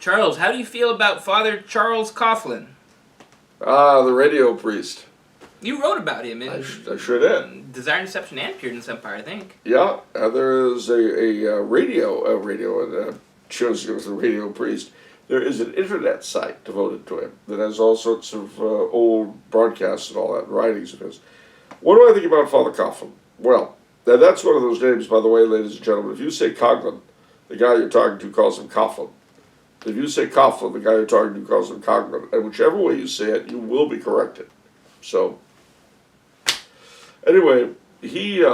Charles, how do you feel about Father Charles Coughlin? Ah, the radio priest. You wrote about him in I sure did. Desire and Deception and Puritan's Empire, I think. Yeah, there is a radio, and shows you as a radio priest. There is an internet site devoted to him that has all sorts of old broadcasts and all that, writings of his. What do I think about Father Coughlin? Well, now that's one of those names, by the way, ladies and gentlemen. If you say Couglin, the guy you're talking to calls him Coughlin. If you say Coughlin, the guy you're talking to calls him Couglin. And whichever way you say it, you will be corrected. So, anyway, he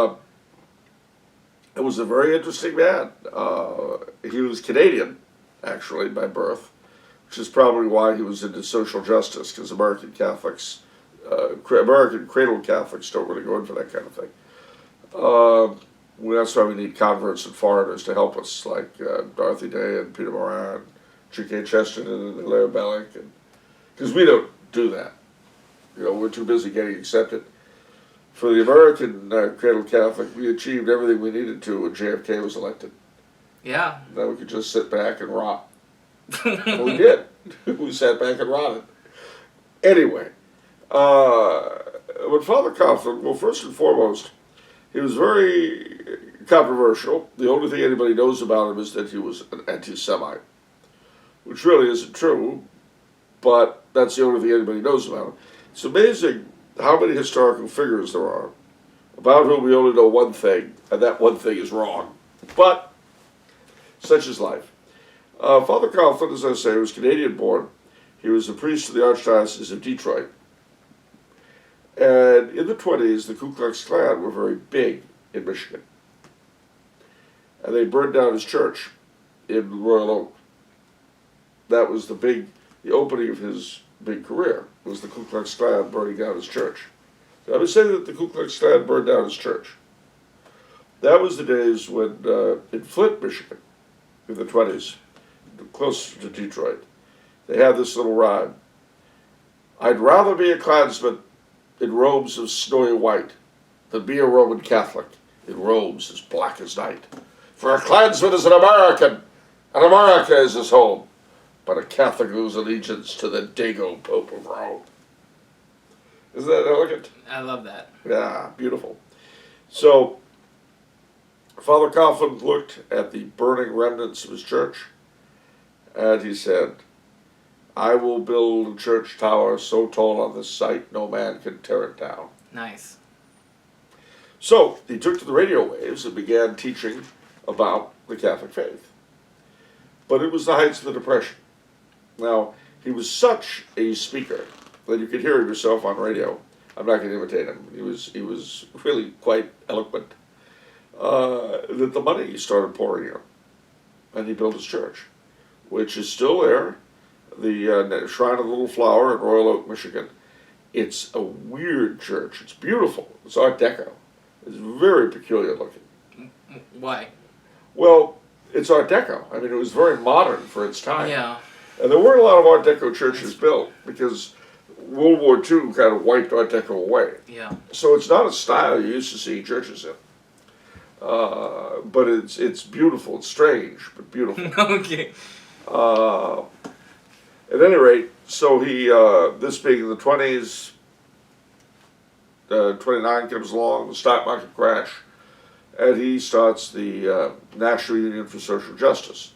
was a very interesting man. He was Canadian, actually, by birth, which is probably why he was into social justice, because American Catholics, American cradle Catholics don't really go in for that kind of thing. That's why we need converts and foreigners to help us, like Dorothy Day and Peter Moran, G.K. Chesterton and Larry Bellick, because we don't do that. You know, we're too busy getting accepted. For the American cradle Catholic, we achieved everything we needed to when JFK was elected. Yeah. Now we could just sit back and rot. Well, we did. We sat back and rotted. Anyway, when Father Coughlin, well, first and foremost, he was very controversial. The only thing anybody knows about him is that he was an anti-Semite, which really isn't true, but that's the only thing anybody knows about him. It's amazing how many historical figures there are about whom we only know one thing, and that one thing is wrong. But such is life. Father Coughlin, as I say, was Canadian-born. He was a priest of the Archdiocese of Detroit. And in the 1920s, the Ku Klux Klan were very big in Michigan. And they burned down his church in Royal Oak. That was the opening of his big career, was the Ku Klux Klan burning down his church. So I would say that the Ku Klux Klan burned down his church. That was the days when, in Flint, Michigan, in the 1920s, close to Detroit, they had this little rhyme. I'd rather be a Klansman in robes of snowy white than be a Roman Catholic in robes as black as night. For a Klansman is an American, and America is his home, but a Catholic owes allegiance to the Dago Pope of Rome. Isn't that elegant? I love that. Yeah, beautiful. So, Father Coughlin looked at the burning remnants of his church, and he said, I will build a church tower so tall on this site no man can tear it down. Nice. So, he took to the radio waves and began teaching about the Catholic faith. But it was the heights of the Depression. Now, he was such a speaker that you could hear him yourself on radio. I'm not going to imitate him. He was really quite eloquent. That the money started pouring in. And he built his church, which is still there. The Shrine of the Little Flower in Royal Oak, Michigan. It's a weird church. It's beautiful. It's Art Deco. It's very peculiar looking. Why? Well, it's Art Deco. I mean, it was very modern for its time. Yeah. And there weren't a lot of Art Deco churches built because World War II kind of wiped Art Deco away. Yeah. So it's not a style you used to see churches in. But it's beautiful. It's strange, but beautiful. Okay. At any rate, so he, this being in the 20s, 29 comes along, the stock market crash, and he starts the National Union for Social Justice,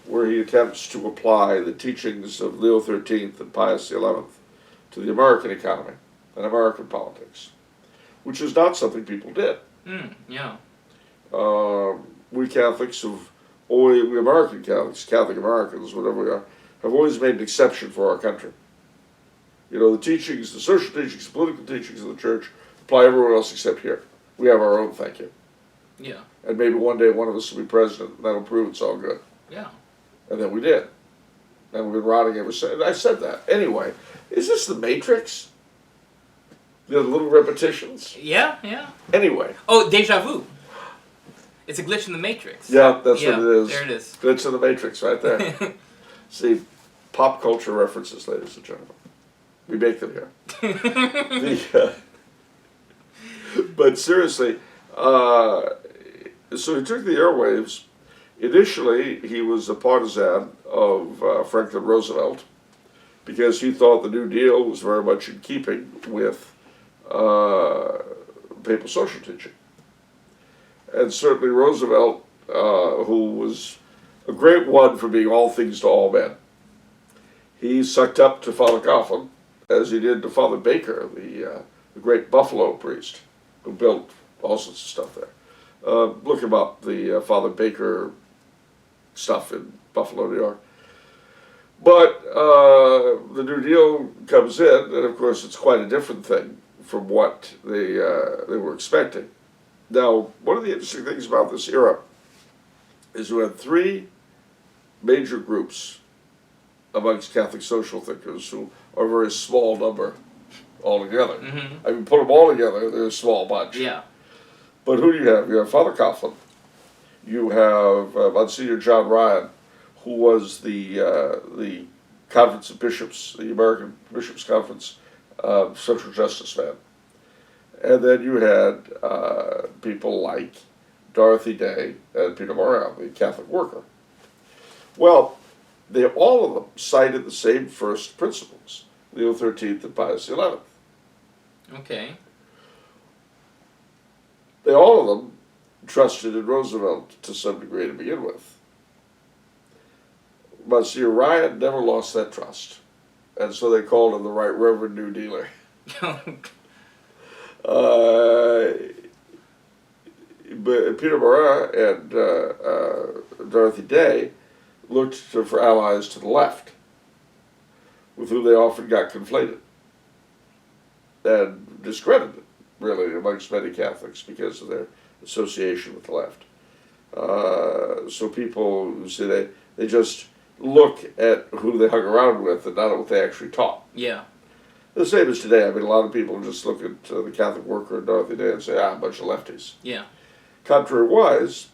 where he attempts to apply the teachings of Leo XIII and Pius XI to the American economy and American politics, which is not something people did. Yeah. We Catholics we American Catholics, Catholic Americans, whatever we are, have always made an exception for our country. You know, the teachings, the social teachings, the political teachings of the church apply everywhere else except here. We have our own, thank you. Yeah. And maybe one day one of us will be president, and that'll prove it's all good. Yeah. And then we did. And we've been rotting ever since. I said that. Anyway, is this the Matrix? The little repetitions? Yeah, yeah. Anyway. Oh, deja vu. It's a glitch in the Matrix. Yeah, that's what it is. There it is. Glitch in the Matrix right there. See, pop culture references, ladies and gentlemen. We make them here. But seriously, so he took the airwaves Initially, he was a partisan of Franklin Roosevelt because he thought the New Deal was very much in keeping with papal social teaching. And certainly Roosevelt, who was a great one for being all things to all men, he sucked up to Father Coughlin as he did to Father Baker, the great Buffalo priest who built all sorts of stuff there. Look him up, the Father Baker stuff in Buffalo, New York. But the New Deal comes in, and of course it's quite a different thing from what they were expecting. Now, one of the interesting things about this era is we had three major groups amongst Catholic social thinkers who are a very small number altogether. Mm-hmm. I mean, put them all together, they're a small bunch. Yeah. But who do you have? You have Father Coughlin. You have Monsignor John Ryan, who was the Conference of Bishops, the American Bishops' Conference, social justice man. And then you had people like Dorothy Day and Peter Morel, the Catholic worker. Well, they all of them cited the same first principles, Leo XIII and Pius XI. Okay. They all of them trusted in Roosevelt to some degree to begin with. Monsignor Ryan never lost that trust, and so they called him the Right Reverend New Dealer. But Peter Morin and Dorothy Day looked for allies to the left, with whom they often got conflated and discredited, really, amongst many Catholics because of their association with the left. So people who say they just look at who they hung around with and not at what they actually taught. Yeah. The same as today. I mean, a lot of people just look at the Catholic worker and Dorothy Day and say, a bunch of lefties. Yeah. Contrariwise,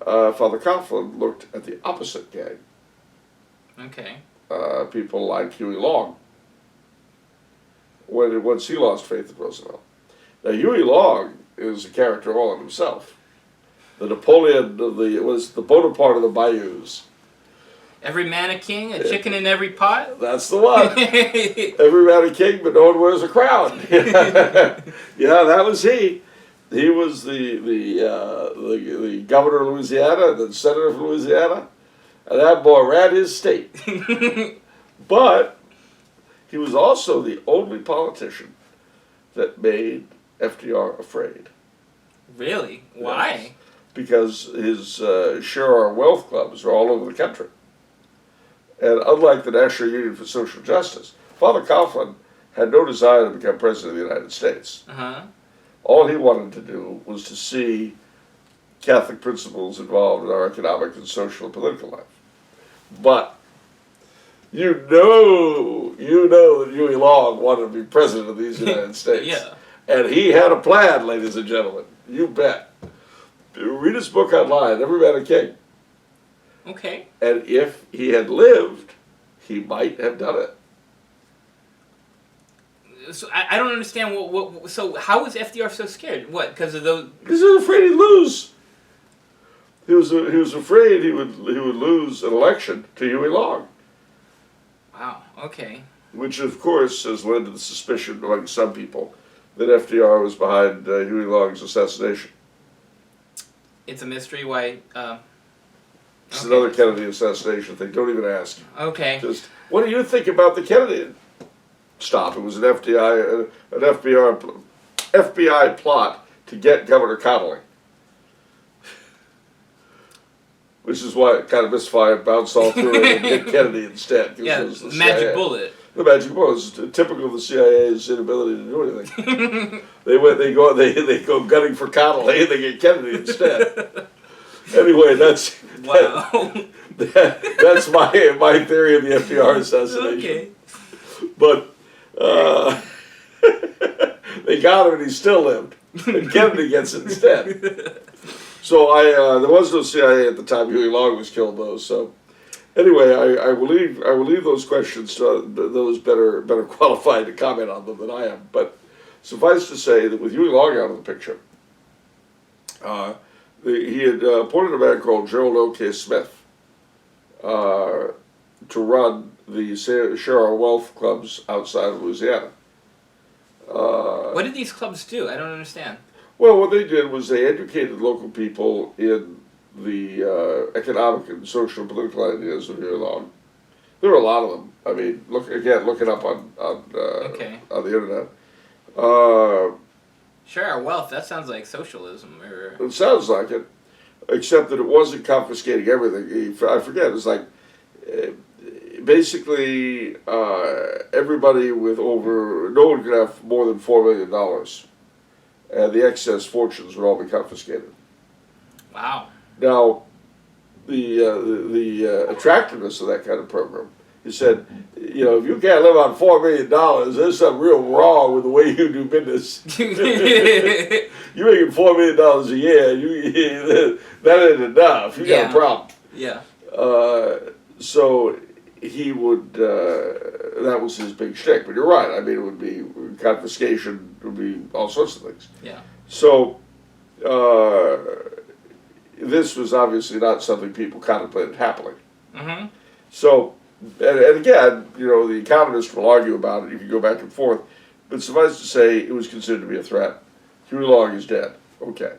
Father Coughlin looked at the opposite gang. Okay. People like Huey Long, once he lost faith in Roosevelt. Now, Huey Long is a character all in himself. The Napoleon was the Bonaparte of the bayous. Every man a king, a chicken in every pot? That's the one. Every man a king, but no one wears a crown. Yeah, that was he. He was the governor of Louisiana and then senator from Louisiana. And that boy ran his state. But he was also the only politician that made FDR afraid. Really? Why? Yes. Because his Share Our Wealth clubs are all over the country. And unlike the National Union for Social Justice, Father Coughlin had no desire to become president of the United States. Uh-huh. All he wanted to do was to see Catholic principles involved in our economic and social and political life. But you know that Huey Long wanted to be president of these United States. Yeah. And he had a plan, ladies and gentlemen. You bet. Read his book online, Every Man a King. Okay. And if he had lived, he might have done it. So I don't understand what. So how was FDR so scared? What? Because of those? Because he was afraid he'd lose. He was afraid he would lose an election to Huey Long. Wow. Okay. Which of course has led to the suspicion among some people that FDR was behind Huey Long's assassination. It's a mystery why. It's another Kennedy assassination thing. Don't even ask. Okay. Just what do you think about the Kennedy? Stop. It was an FBI plot to get Governor Connolly. Which is why it kind of misfired, bounced all through it, and get Kennedy instead. Yeah, it was the magic CIA. bullet. The magic bullet was typical of the CIA's inability to do anything. they go gunning for Connolly, and they get Kennedy instead. Anyway, that's wow. that's my theory of the FDR assassination. Okay. But they got him, and he still lived, and Kennedy gets it instead. So there was no CIA at the time Huey Long was killed, though. So anyway, I will leave those questions to those better qualified to comment on them than I am. But suffice to say that with Huey Long out of the picture, He had appointed a man called Gerald O.K. Smith to run the share our wealth clubs outside of Louisiana. What did these clubs do? I don't understand. Well, what they did was they educated local people in the economic and social and political ideas of Huey Long. There were a lot of them. I mean, look it up on the internet. Share our wealth. That sounds like socialism, or It sounds like it, except that it wasn't confiscating everything. I forget. It's like basically everybody with no one could have more than $4 million, and the excess fortunes would all be confiscated. Wow. Now, the attractiveness of that kind of program, he said, you know, if you can't live on $4 million, there's something real wrong with the way you do business. You're making $4 million a year, that ain't enough. You got a problem. Yeah. So he would, that was his big shtick. But you're right, I mean, it would be confiscation, it would be all sorts of things. Yeah. So, this was obviously not something people contemplated happily. Mm-hmm. So, and again, you know, the economists will argue about it. You can go back and forth, but suffice to say, it was considered to be a threat. Huey Long is dead. Okay.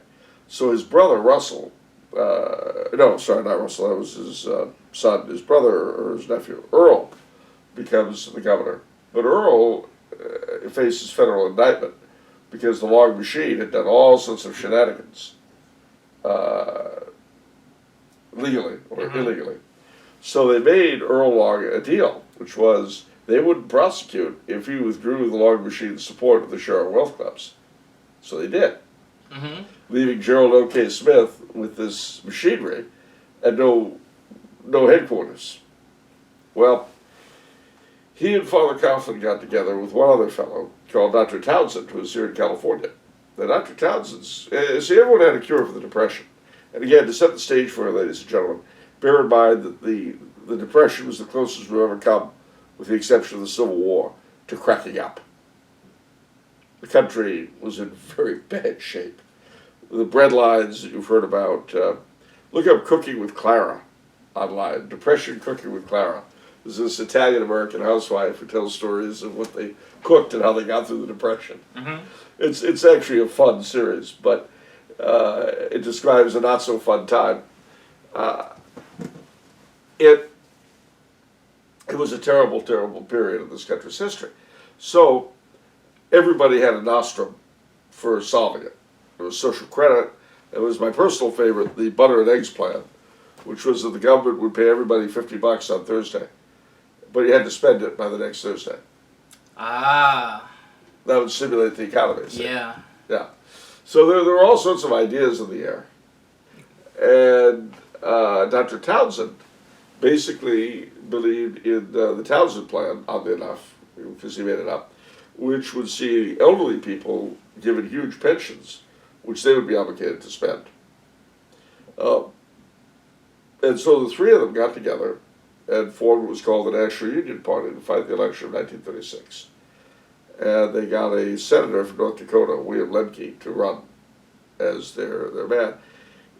So his brother Russell, no, sorry, not Russell. That was his son. His brother or his nephew Earl becomes the governor, but Earl faces federal indictment because the Long machine had done all sorts of shenanigans. Legally or illegally. So they made Earl Long a deal, which was they wouldn't prosecute if he withdrew the Long machine's support of the share of wealth clubs. So they did, leaving Gerald O.K. Smith with this machinery and no headquarters. Well, he and Father Coughlin got together with one other fellow called Dr. Townsend, who was here in California. Now, Dr. Townsend's, see, everyone had a cure for the Depression. And again, to set the stage for you, ladies and gentlemen, bear in mind that the Depression was the closest we've ever come, with the exception of the Civil War, to cracking up. The country was in very bad shape. The bread lines that you've heard about, look up Cooking with Clara online, Depression Cooking with Clara. There's this Italian-American housewife who tells stories of what they cooked and how they got through the Depression. It's actually a fun series, but it describes a not-so-fun time. It was a terrible, terrible period in this country's history. So everybody had a nostrum for solving it. There was social credit. It was my personal favorite, the butter and eggs plan, which was that the government would pay everybody $50 on Thursday, but you had to spend it by the next Thursday. Ah. That would stimulate the economy. So. Yeah. Yeah. So there were all sorts of ideas in the air. And Dr. Townsend basically believed in the Townsend plan, oddly enough, because he made it up, which would see elderly people given huge pensions, which they would be obligated to spend. And so the three of them got together and formed what was called the National Union Party to fight the election of 1936. And they got a senator from North Dakota, William Lemke, to run as their man.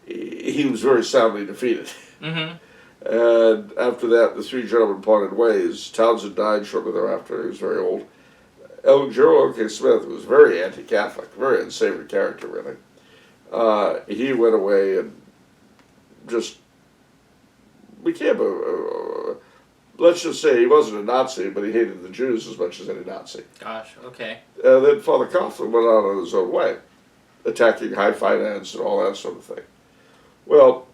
He was very soundly defeated. And after that, the three gentlemen parted ways. Townsend died shortly thereafter. He was very old. Gerald O.K. Smith was very anti-Catholic, very unsavory character, really. He went away and just became let's just say he wasn't a Nazi, but he hated the Jews as much as any Nazi. Gosh, okay. And then Father Coughlin went on his own way, attacking high finance and all that sort of thing. Well,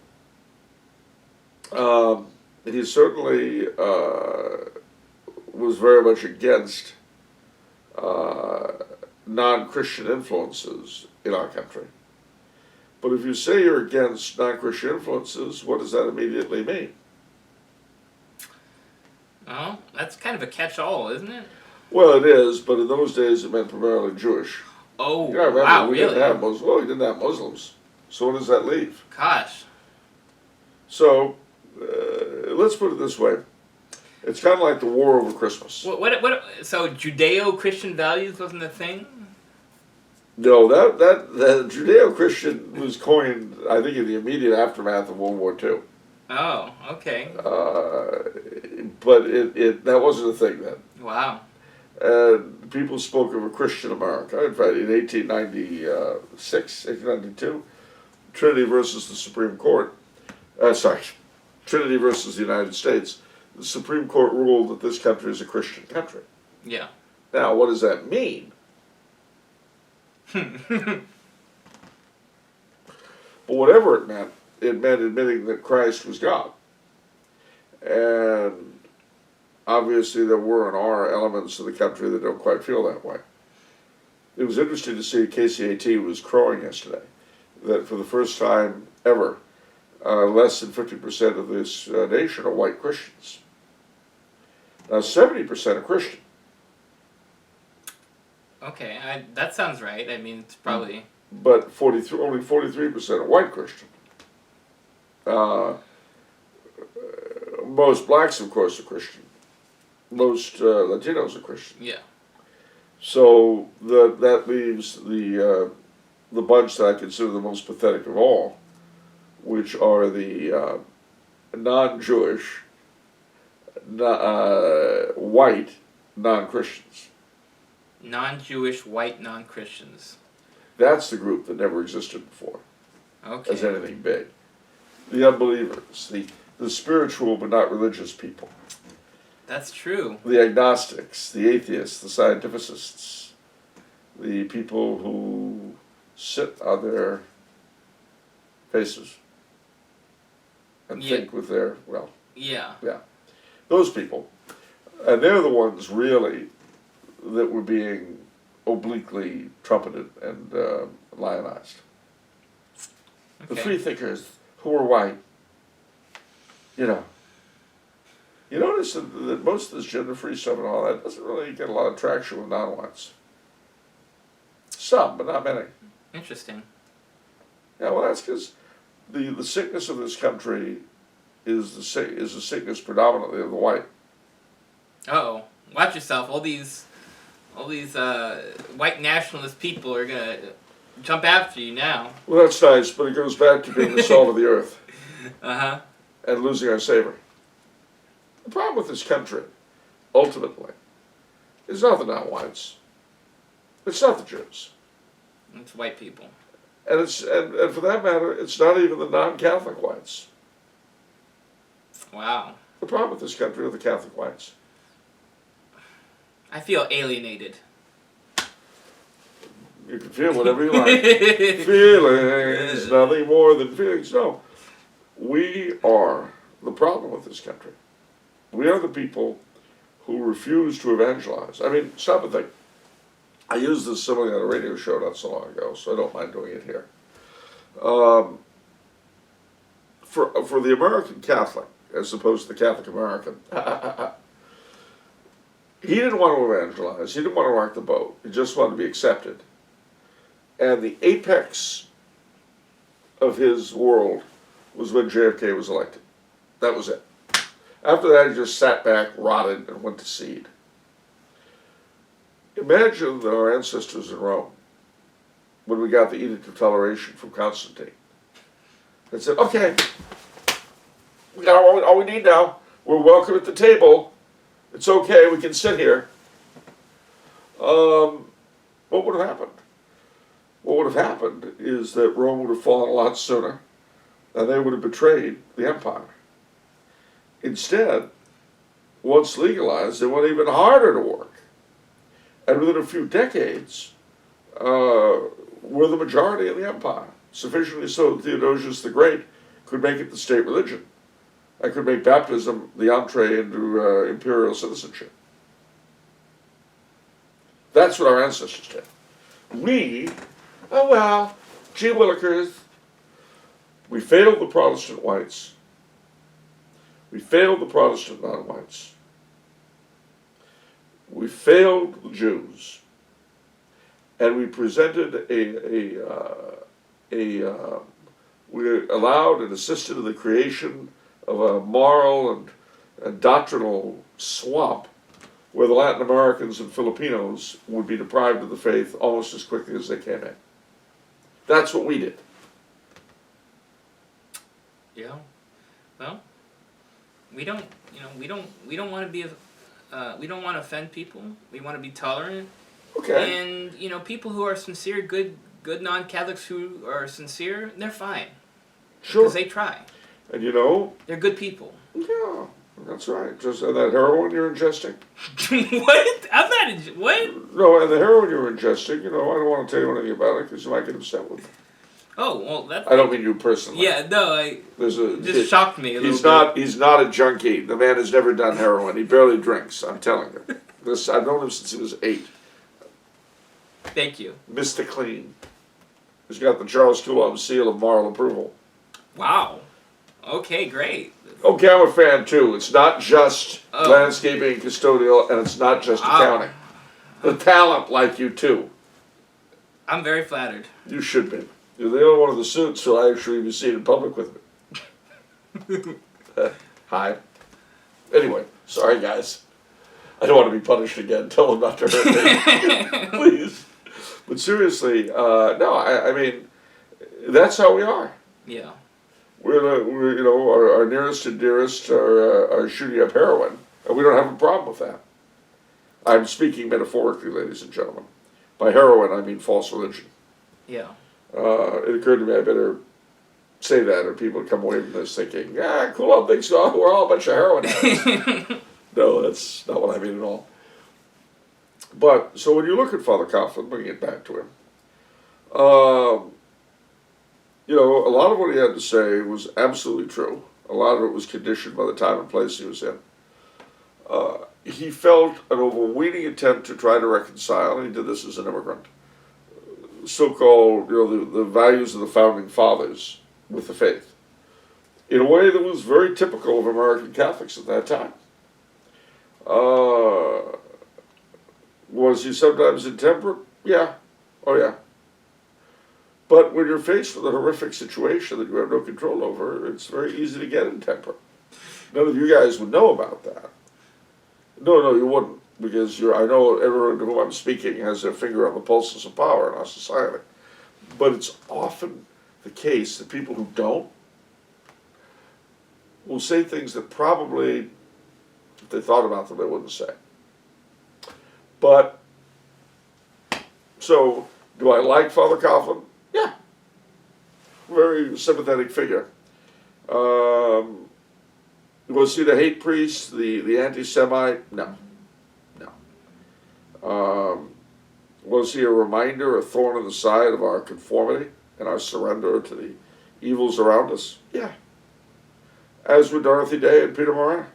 he certainly was very much against non-Christian influences in our country. But if you say you're against non-Christian influences, what does that immediately mean? Oh, that's kind of a catch-all, isn't it? Well, it is, but in those days it meant primarily Jewish. Oh, Yeah, remember, wow, we really? Didn't have we didn't have Muslims. So what does that leave? Gosh. So, let's put it this way. It's kind of like the war over Christmas. So Judeo-Christian values wasn't a thing? No, that Judeo-Christian was coined, I think, in the immediate aftermath of World War II. Oh, okay. But that wasn't a thing then. Wow. And people spoke of a Christian America. In fact, in 1892, Trinity versus the Supreme Court, Trinity versus the United States, the Supreme Court ruled that this country is a Christian country. Yeah. Now, what does that mean? But whatever it meant admitting that Christ was God. And obviously there were and are elements of the country that don't quite feel that way. It was interesting to see KCAT was crowing yesterday that for the first time ever, less than 50% of this nation are white Christians. Now 70% are Christian. Okay, that sounds right. I mean, it's probably... But only 43% are white Christian. Most blacks, of course, are Christian. Most Latinos are Christian. Yeah. So that leaves the bunch that I consider the most pathetic of all, which are the non-Jewish, white non-Christians. Non-Jewish, white non-Christians. That's the group that never existed before, Okay. as anything big. The unbelievers, the spiritual but not religious people. That's true. The agnostics, the atheists, the scientificists, the people who sit on their faces and think with their, Yeah. those people. And they're the ones really that were being obliquely trumpeted and lionized. Okay. The free thinkers who were white, You notice that most of this gender-free stuff and all that doesn't really get a lot of traction with non-whites. Some, but not many. Interesting. Yeah, well, that's because the sickness of this country is the sickness predominantly of the white. Uh-oh. Watch yourself. All these white nationalist people are gonna jump after you now. Well, that's nice, but it goes back to being the salt of the earth Uh-huh. and losing our savor. The problem with this country, ultimately, is not the non-whites. It's not the Jews. It's white people. And and for that matter, it's not even the non-Catholic whites. Wow. The problem with this country are the Catholic whites. I feel alienated. You can feel whatever you like. Feelings, nothing more than feelings. No. We are the problem with this country. We are the people who refuse to evangelize. I mean, stop and think. I used this simile on a radio show not so long ago, so I don't mind doing it here. For the American Catholic, as opposed to the Catholic American, he didn't want to evangelize. He didn't want to rock the boat. He just wanted to be accepted. And the apex of his world was when JFK was elected. That was it. After that, he just sat back, rotted, and went to seed. Imagine our ancestors in Rome, when we got the Edict of Toleration from Constantine, and said, okay, we got all we need now. We're welcome at the table. It's okay, we can sit here. What would have happened? What would have happened is that Rome would have fallen a lot sooner, and they would have betrayed the empire. Instead, once legalized, they went even harder to work. And within a few decades, were the majority of the empire. Sufficiently so that Theodosius the Great could make it the state religion and could make baptism the entree into imperial citizenship. That's what our ancestors did. We, gee willikers, we failed the Protestant whites. We failed the Protestant non-whites. We failed the Jews. And we presented we allowed and assisted in the creation of a moral and doctrinal swamp where the Latin Americans and Filipinos would be deprived of the faith almost as quickly as they came in. That's what we did. Yeah. Well, we don't want to be we don't want to offend people. We want to be tolerant. Okay. And people who are sincere, good non-Catholics who are sincere, they're fine. Sure. Because they try. And they're good people. Yeah, that's right. Just and that heroin you're ingesting. What? I'm not. What? No, and the heroin you're ingesting. I don't want to tell you anything about it because you might get upset with me. Oh well, that's. I don't mean you personally. Yeah, no, just shocked me a little bit. He's not a junkie. The man has never done heroin. He barely drinks. I'm telling you. I've known him since he was 8. Thank you. Mr. Clean. He's got the Charles Coulombe seal of moral approval. Wow. Okay, great. Okay, I'm a fan too. It's not just landscaping and custodial, and it's not just accounting. The talent, like you too. I'm very flattered. You should be. You're the only one of the suits who'll actually be seen in public with me. Hi. Anyway, sorry guys. I don't want to be punished again. Tell them not to hurt me. Please. But seriously, no, I mean, that's how we are. Yeah. Our nearest and dearest are shooting up heroin, and we don't have a problem with that. I'm speaking metaphorically, ladies and gentlemen. By heroin, I mean false religion. Yeah. It occurred to me I better say that, or people would come away from this thinking, Coulombe thinks we're all a bunch of heroin addicts. No, that's not what I mean at all. But, so when you look at Father Coughlin, bringing it back to him, a lot of what he had to say was absolutely true. A lot of it was conditioned by the time and place he was in. He felt an overweening attempt to try to reconcile, and he did this as an immigrant, so-called, the values of the founding fathers with the faith, in a way that was very typical of American Catholics at that time. Was he sometimes intemperate? Yeah. Oh, yeah. But when you're faced with a horrific situation that you have no control over, it's very easy to get intemperate. None of you guys would know about that. No, you wouldn't, because I know everyone to whom I'm speaking has their finger on the pulses of power in our society. But it's often the case that people who don't will say things that probably, if they thought about them, they wouldn't say. But, so, do I like Father Coughlin? Yeah. Very sympathetic figure. Was he the hate priest, the anti-Semite? No. Was he a reminder, a thorn in the side of our conformity and our surrender to the evils around us? Yeah. As were Dorothy Day and Peter Moran.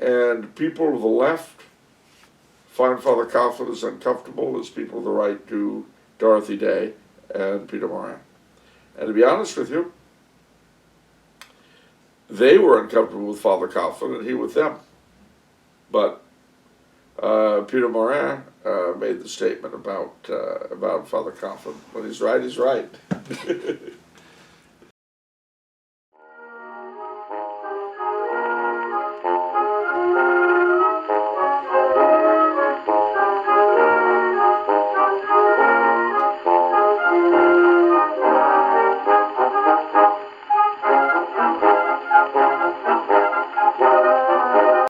And people of the left find Father Coughlin as uncomfortable as people of the right do Dorothy Day and Peter Moran. And to be honest with you, they were uncomfortable with Father Coughlin and he with them. But Peter Moran made the statement about Father Coughlin. When he's right, he's right.